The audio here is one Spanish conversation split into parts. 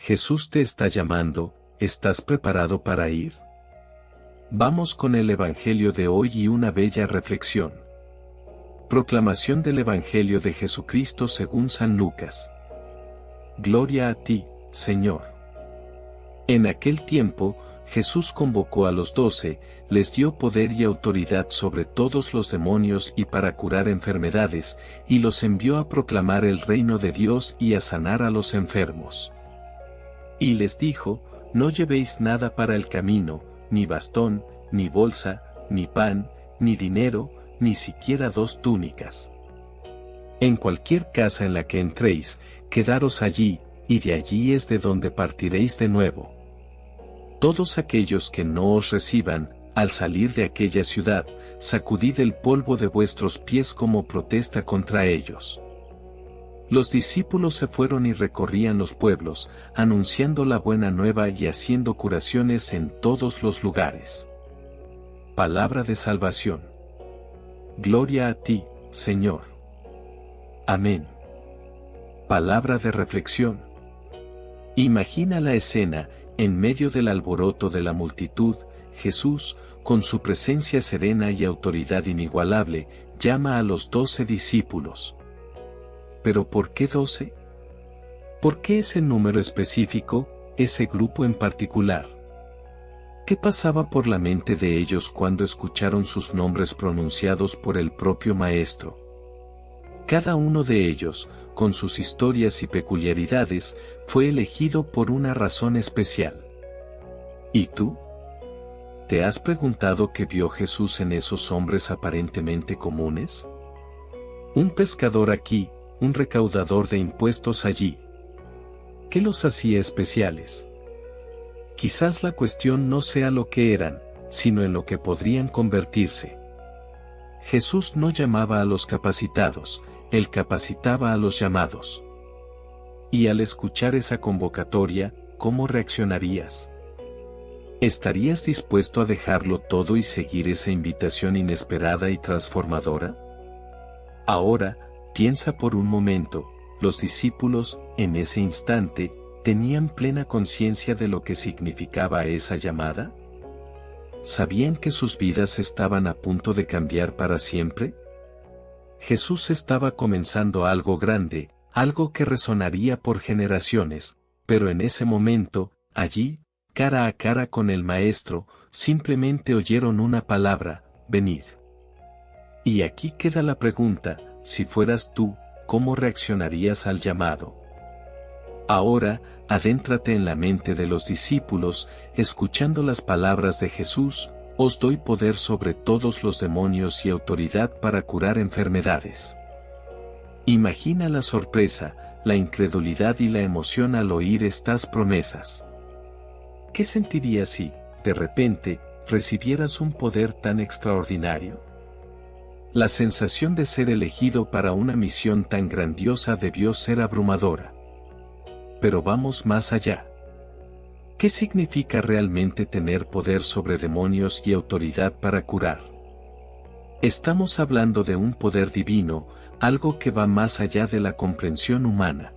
Jesús te está llamando, ¿estás preparado para ir? Vamos con el Evangelio de hoy y una bella reflexión. Proclamación del Evangelio de Jesucristo según San Lucas. Gloria a ti, Señor. En aquel tiempo, Jesús convocó a los 12, les dio poder y autoridad sobre todos los demonios y para curar enfermedades, y los envió a proclamar el reino de Dios y a sanar a los enfermos. Y les dijo, no llevéis nada para el camino, ni bastón, ni bolsa, ni pan, ni dinero, ni siquiera 2 túnicas. En cualquier casa en la que entréis, quedaros allí, y de allí es de donde partiréis de nuevo. Todos aquellos que no os reciban, al salir de aquella ciudad, sacudid el polvo de vuestros pies como protesta contra ellos. Los discípulos se fueron y recorrían los pueblos, anunciando la buena nueva y haciendo curaciones en todos los lugares. Palabra de salvación. Gloria a ti, Señor. Amén. Palabra de reflexión. Imagina la escena, en medio del alboroto de la multitud, Jesús, con su presencia serena y autoridad inigualable, llama a los 12 discípulos. ¿Pero por qué 12? ¿Por qué ese número específico, ese grupo en particular? ¿Qué pasaba por la mente de ellos cuando escucharon sus nombres pronunciados por el propio Maestro? Cada uno de ellos, con sus historias y peculiaridades, fue elegido por una razón especial. ¿Y tú? ¿Te has preguntado qué vio Jesús en esos hombres aparentemente comunes? Un pescador aquí, un recaudador de impuestos allí. ¿Qué los hacía especiales? Quizás la cuestión no sea lo que eran, sino en lo que podrían convertirse. Jesús no llamaba a los capacitados, Él capacitaba a los llamados. Y al escuchar esa convocatoria, ¿cómo reaccionarías? ¿Estarías dispuesto a dejarlo todo y seguir esa invitación inesperada y transformadora? Ahora, piensa por un momento, los discípulos, en ese instante, ¿tenían plena conciencia de lo que significaba esa llamada? ¿Sabían que sus vidas estaban a punto de cambiar para siempre? Jesús estaba comenzando algo grande, algo que resonaría por generaciones, pero en ese momento, allí, cara a cara con el Maestro, simplemente oyeron una palabra, venid. Y aquí queda la pregunta, si fueras tú, ¿cómo reaccionarías al llamado? Ahora, adéntrate en la mente de los discípulos, escuchando las palabras de Jesús, os doy poder sobre todos los demonios y autoridad para curar enfermedades. Imagina la sorpresa, la incredulidad y la emoción al oír estas promesas. ¿Qué sentirías si, de repente, recibieras un poder tan extraordinario? La sensación de ser elegido para una misión tan grandiosa debió ser abrumadora. Pero vamos más allá. ¿Qué significa realmente tener poder sobre demonios y autoridad para curar? Estamos hablando de un poder divino, algo que va más allá de la comprensión humana.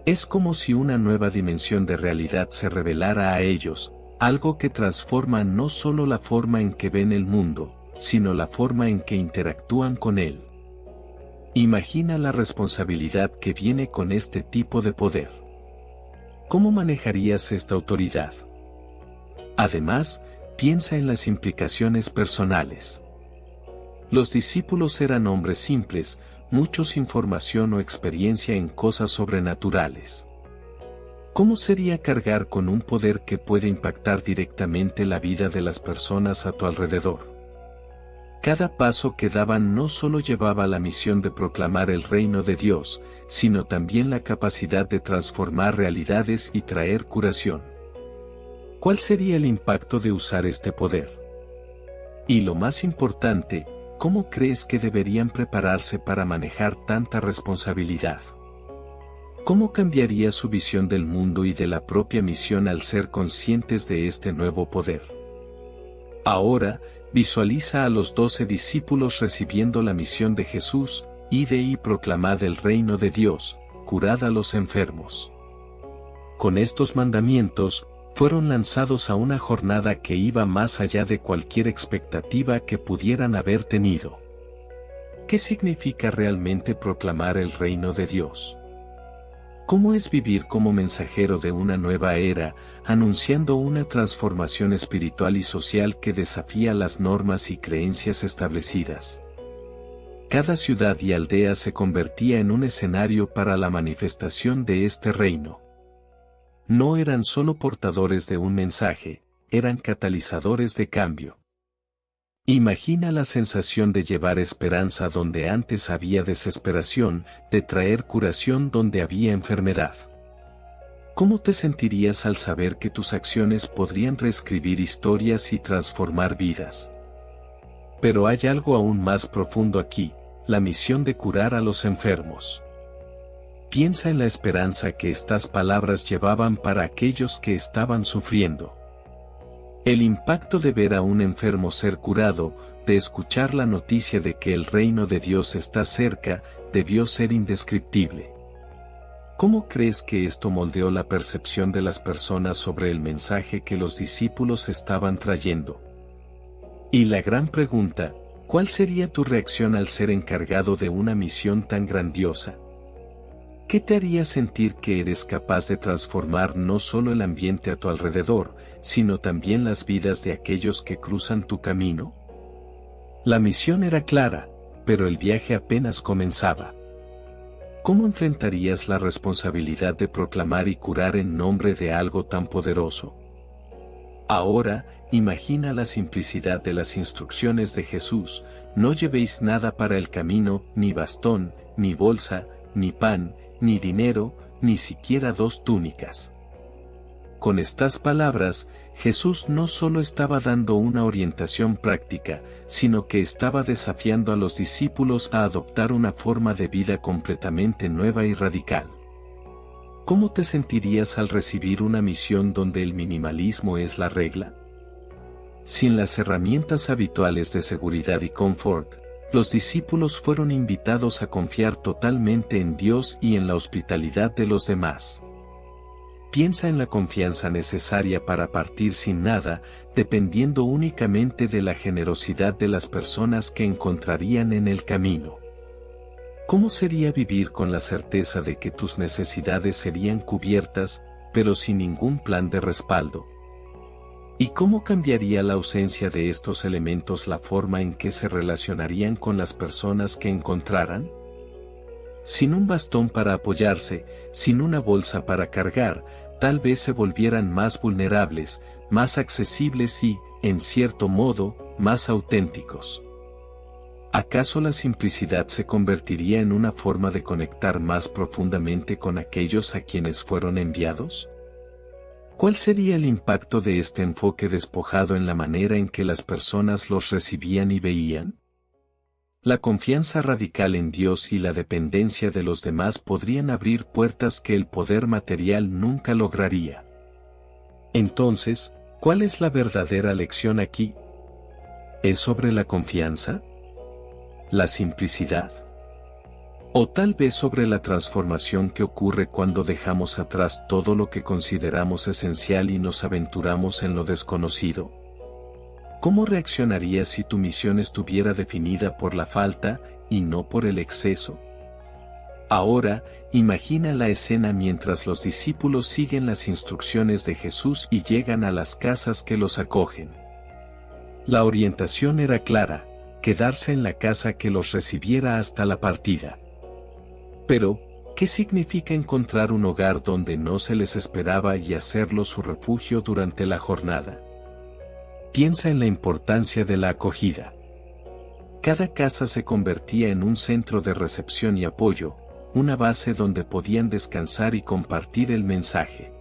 Es como si una nueva dimensión de realidad se revelara a ellos, algo que transforma no solo la forma en que ven el mundo, sino la forma en que interactúan con él. Imagina la responsabilidad que viene con este tipo de poder. ¿Cómo manejarías esta autoridad? Además, piensa en las implicaciones personales. Los discípulos eran hombres simples, muchos sin formación o experiencia en cosas sobrenaturales. ¿Cómo sería cargar con un poder que puede impactar directamente la vida de las personas a tu alrededor? Cada paso que daban no solo llevaba la misión de proclamar el reino de Dios, sino también la capacidad de transformar realidades y traer curación. ¿Cuál sería el impacto de usar este poder? Y lo más importante, ¿cómo crees que deberían prepararse para manejar tanta responsabilidad? ¿Cómo cambiaría su visión del mundo y de la propia misión al ser conscientes de este nuevo poder? Ahora, visualiza a los 12 discípulos recibiendo la misión de Jesús, id y proclamad el reino de Dios, curad a los enfermos. Con estos mandamientos, fueron lanzados a una jornada que iba más allá de cualquier expectativa que pudieran haber tenido. ¿Qué significa realmente proclamar el reino de Dios? ¿Cómo es vivir como mensajero de una nueva era, anunciando una transformación espiritual y social que desafía las normas y creencias establecidas? Cada ciudad y aldea se convertía en un escenario para la manifestación de este reino. No eran solo portadores de un mensaje, eran catalizadores de cambio. Imagina la sensación de llevar esperanza donde antes había desesperación, de traer curación donde había enfermedad. ¿Cómo te sentirías al saber que tus acciones podrían reescribir historias y transformar vidas? Pero hay algo aún más profundo aquí, la misión de curar a los enfermos. Piensa en la esperanza que estas palabras llevaban para aquellos que estaban sufriendo. El impacto de ver a un enfermo ser curado, de escuchar la noticia de que el reino de Dios está cerca, debió ser indescriptible. ¿Cómo crees que esto moldeó la percepción de las personas sobre el mensaje que los discípulos estaban trayendo? Y la gran pregunta, ¿cuál sería tu reacción al ser encargado de una misión tan grandiosa? ¿Qué te haría sentir que eres capaz de transformar no solo el ambiente a tu alrededor, sino también las vidas de aquellos que cruzan tu camino? La misión era clara, pero el viaje apenas comenzaba. ¿Cómo enfrentarías la responsabilidad de proclamar y curar en nombre de algo tan poderoso? Ahora, imagina la simplicidad de las instrucciones de Jesús: no llevéis nada para el camino, ni bastón, ni bolsa, ni pan, ni dinero, ni siquiera 2 túnicas. Con estas palabras, Jesús no solo estaba dando una orientación práctica, sino que estaba desafiando a los discípulos a adoptar una forma de vida completamente nueva y radical. ¿Cómo te sentirías al recibir una misión donde el minimalismo es la regla? Sin las herramientas habituales de seguridad y confort, los discípulos fueron invitados a confiar totalmente en Dios y en la hospitalidad de los demás. Piensa en la confianza necesaria para partir sin nada, dependiendo únicamente de la generosidad de las personas que encontrarían en el camino. ¿Cómo sería vivir con la certeza de que tus necesidades serían cubiertas, pero sin ningún plan de respaldo? ¿Y cómo cambiaría la ausencia de estos elementos la forma en que se relacionarían con las personas que encontraran? Sin un bastón para apoyarse, sin una bolsa para cargar, tal vez se volvieran más vulnerables, más accesibles y, en cierto modo, más auténticos. ¿Acaso la simplicidad se convertiría en una forma de conectar más profundamente con aquellos a quienes fueron enviados? ¿Cuál sería el impacto de este enfoque despojado en la manera en que las personas los recibían y veían? La confianza radical en Dios y la dependencia de los demás podrían abrir puertas que el poder material nunca lograría. Entonces, ¿cuál es la verdadera lección aquí? ¿Es sobre la confianza? ¿La simplicidad? O tal vez sobre la transformación que ocurre cuando dejamos atrás todo lo que consideramos esencial y nos aventuramos en lo desconocido. ¿Cómo reaccionarías si tu misión estuviera definida por la falta, y no por el exceso? Ahora, imagina la escena mientras los discípulos siguen las instrucciones de Jesús y llegan a las casas que los acogen. La orientación era clara: quedarse en la casa que los recibiera hasta la partida. Pero, ¿qué significa encontrar un hogar donde no se les esperaba y hacerlo su refugio durante la jornada? Piensa en la importancia de la acogida. Cada casa se convertía en un centro de recepción y apoyo, una base donde podían descansar y compartir el mensaje.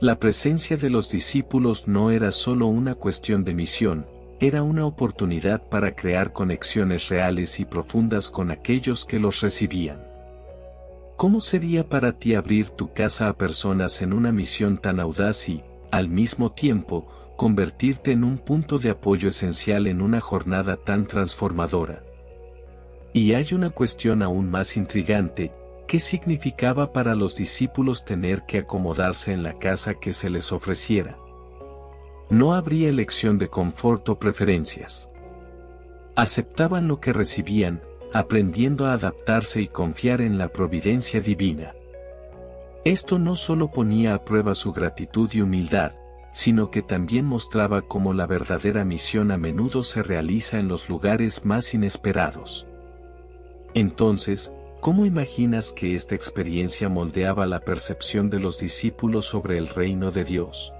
La presencia de los discípulos no era solo una cuestión de misión, era una oportunidad para crear conexiones reales y profundas con aquellos que los recibían. ¿Cómo sería para ti abrir tu casa a personas en una misión tan audaz y, al mismo tiempo, convertirte en un punto de apoyo esencial en una jornada tan transformadora? Y hay una cuestión aún más intrigante: ¿Qué significaba para los discípulos tener que acomodarse en la casa que se les ofreciera? No habría elección de confort o preferencias. Aceptaban lo que recibían, aprendiendo a adaptarse y confiar en la providencia divina. Esto no solo ponía a prueba su gratitud y humildad, sino que también mostraba cómo la verdadera misión a menudo se realiza en los lugares más inesperados. Entonces, ¿cómo imaginas que esta experiencia moldeaba la percepción de los discípulos sobre el reino de Dios?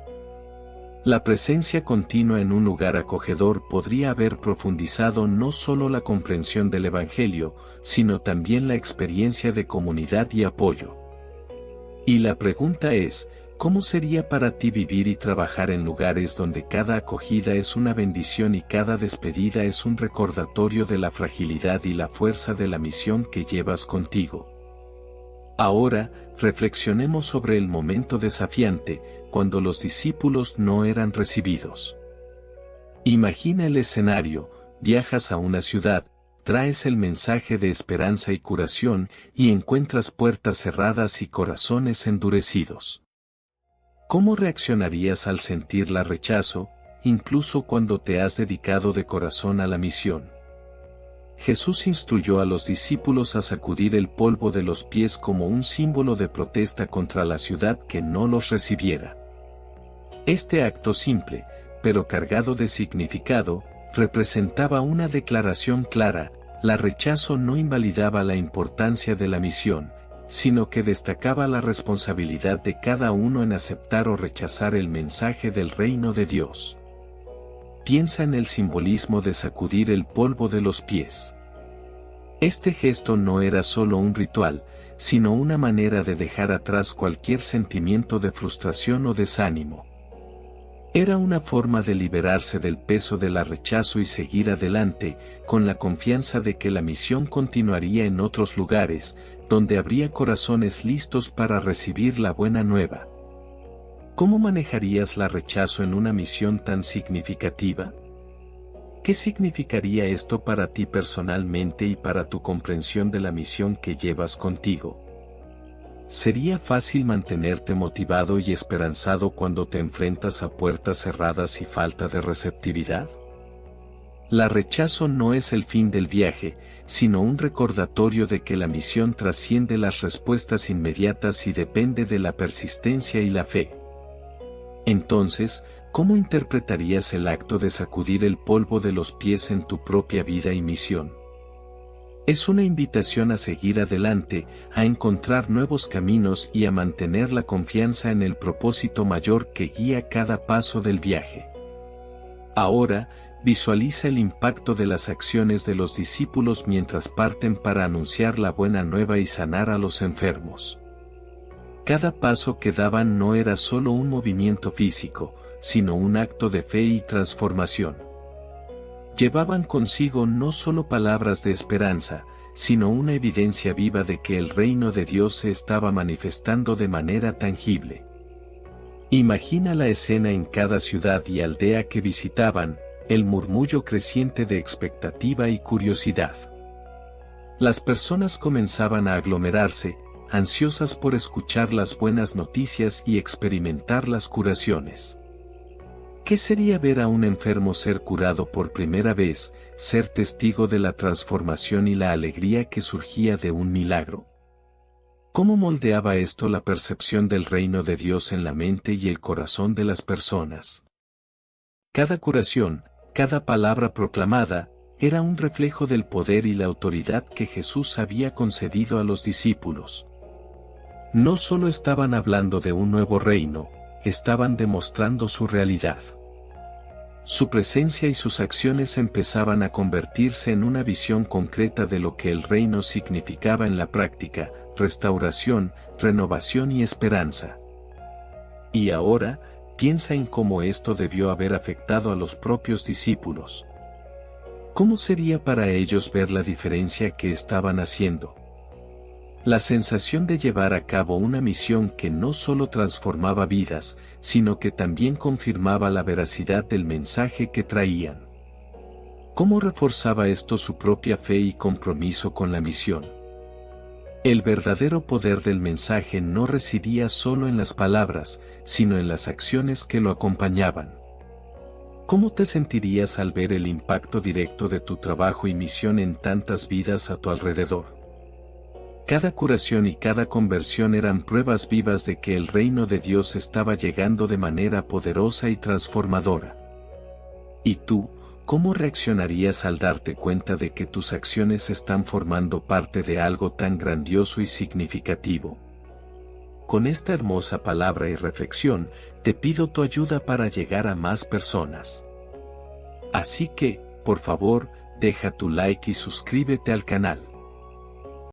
La presencia continua en un lugar acogedor podría haber profundizado no solo la comprensión del Evangelio, sino también la experiencia de comunidad y apoyo. Y la pregunta es, ¿cómo sería para ti vivir y trabajar en lugares donde cada acogida es una bendición y cada despedida es un recordatorio de la fragilidad y la fuerza de la misión que llevas contigo? Ahora, reflexionemos sobre el momento desafiante, cuando los discípulos no eran recibidos. Imagina el escenario: viajas a una ciudad, traes el mensaje de esperanza y curación, y encuentras puertas cerradas y corazones endurecidos. ¿Cómo reaccionarías al sentir el rechazo, incluso cuando te has dedicado de corazón a la misión? Jesús instruyó a los discípulos a sacudir el polvo de los pies como un símbolo de protesta contra la ciudad que no los recibiera. Este acto simple, pero cargado de significado, representaba una declaración clara: el rechazo no invalidaba la importancia de la misión, sino que destacaba la responsabilidad de cada uno en aceptar o rechazar el mensaje del reino de Dios. Piensa en el simbolismo de sacudir el polvo de los pies. Este gesto no era solo un ritual, sino una manera de dejar atrás cualquier sentimiento de frustración o desánimo. Era una forma de liberarse del peso del rechazo y seguir adelante, con la confianza de que la misión continuaría en otros lugares, donde habría corazones listos para recibir la buena nueva. ¿Cómo manejarías el rechazo en una misión tan significativa? ¿Qué significaría esto para ti personalmente y para tu comprensión de la misión que llevas contigo? ¿Sería fácil mantenerte motivado y esperanzado cuando te enfrentas a puertas cerradas y falta de receptividad? El rechazo no es el fin del viaje, sino un recordatorio de que la misión trasciende las respuestas inmediatas y depende de la persistencia y la fe. Entonces, ¿cómo interpretarías el acto de sacudir el polvo de los pies en tu propia vida y misión? Es una invitación a seguir adelante, a encontrar nuevos caminos y a mantener la confianza en el propósito mayor que guía cada paso del viaje. Ahora, visualiza el impacto de las acciones de los discípulos mientras parten para anunciar la buena nueva y sanar a los enfermos. Cada paso que daban no era solo un movimiento físico, sino un acto de fe y transformación. Llevaban consigo no solo palabras de esperanza, sino una evidencia viva de que el reino de Dios se estaba manifestando de manera tangible. Imagina la escena en cada ciudad y aldea que visitaban, el murmullo creciente de expectativa y curiosidad. Las personas comenzaban a aglomerarse, ansiosas por escuchar las buenas noticias y experimentar las curaciones. ¿Qué sería ver a un enfermo ser curado por primera vez, ser testigo de la transformación y la alegría que surgía de un milagro? ¿Cómo moldeaba esto la percepción del reino de Dios en la mente y el corazón de las personas? Cada curación, cada palabra proclamada, era un reflejo del poder y la autoridad que Jesús había concedido a los discípulos. No solo estaban hablando de un nuevo reino, estaban demostrando su realidad. Su presencia y sus acciones empezaban a convertirse en una visión concreta de lo que el reino significaba en la práctica: restauración, renovación y esperanza. Y ahora, piensa en cómo esto debió haber afectado a los propios discípulos. ¿Cómo sería para ellos ver la diferencia que estaban haciendo? La sensación de llevar a cabo una misión que no solo transformaba vidas, sino que también confirmaba la veracidad del mensaje que traían. ¿Cómo reforzaba esto su propia fe y compromiso con la misión? El verdadero poder del mensaje no residía solo en las palabras, sino en las acciones que lo acompañaban. ¿Cómo te sentirías al ver el impacto directo de tu trabajo y misión en tantas vidas a tu alrededor? Cada curación y cada conversión eran pruebas vivas de que el reino de Dios estaba llegando de manera poderosa y transformadora. ¿Y tú, cómo reaccionarías al darte cuenta de que tus acciones están formando parte de algo tan grandioso y significativo? Con esta hermosa palabra y reflexión, te pido tu ayuda para llegar a más personas. Así que, por favor, deja tu like y suscríbete al canal.